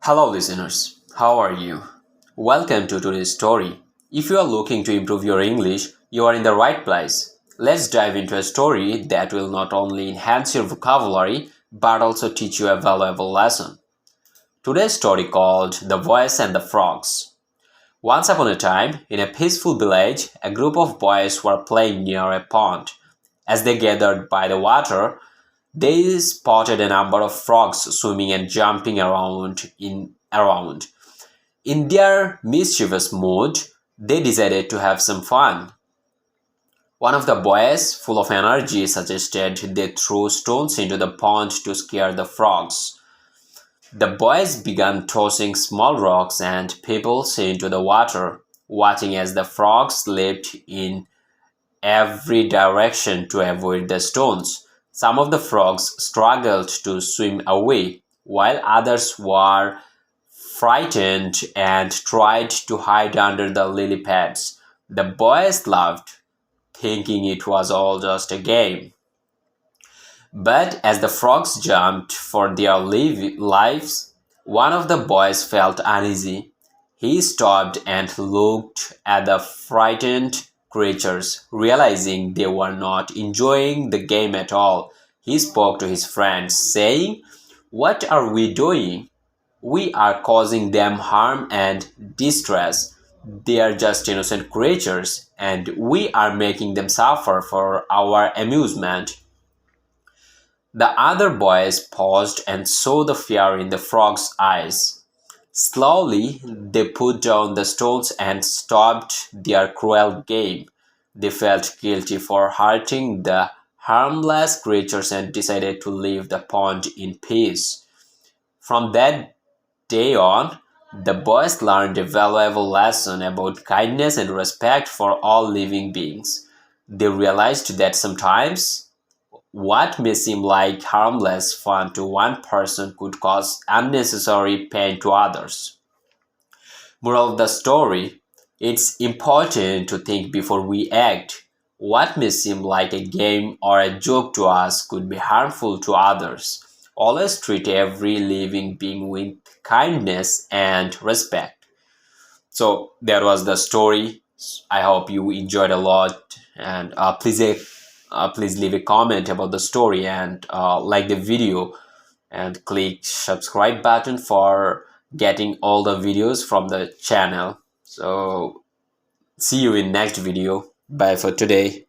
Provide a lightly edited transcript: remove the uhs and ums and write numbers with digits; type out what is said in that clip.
Hello, listeners. How are you? Welcome to today's story. If you are looking to improve your English, you are in the right place. Let's dive into a story that will not only enhance your vocabulary but also teach you a valuable lesson. Today's story called The Boys and the Frogs. Once upon a time, in a peaceful village, a group of boys were playing near a pond. As they gathered by the water, they spotted a number of frogs swimming and jumping around. In their mischievous mood, they decided to have some fun. One of the boys, full of energy, suggested they throw stones into the pond to scare the frogs. The boys began tossing small rocks and pebbles into the water, watching as the frogs leaped in every direction to avoid the stones. Some of the frogs struggled to swim away, while others were frightened and tried to hide under the lily pads. The boys laughed, thinking it was all just a game. But as the frogs jumped for their lives, one of the boys felt uneasy. He stopped and looked at the frightened creatures, realizing they were not enjoying the game at all. He spoke to his friends, saying, "What are we doing? We are causing them harm and distress. They are just innocent creatures, and we are making them suffer for our amusement." The other boys paused and saw the fear in the frog's eyes. Slowly, they put down the stones and stopped their cruel game. They felt guilty for hurting the harmless creatures and decided to leave the pond in peace. From that day on, the boys learned a valuable lesson about kindness and respect for all living beings. They realized that sometimes what may seem like harmless fun to one person could cause unnecessary pain to others. Moral of the story: it's important to think before we act. What may seem like a game or a joke to us could be harmful to others. Always treat every living being with kindness and respect. So that was the story. I hope you enjoyed a lot, and please leave a comment about the story and like the video and click subscribe button for getting all the videos from the channel. So see you in next video. Bye for today.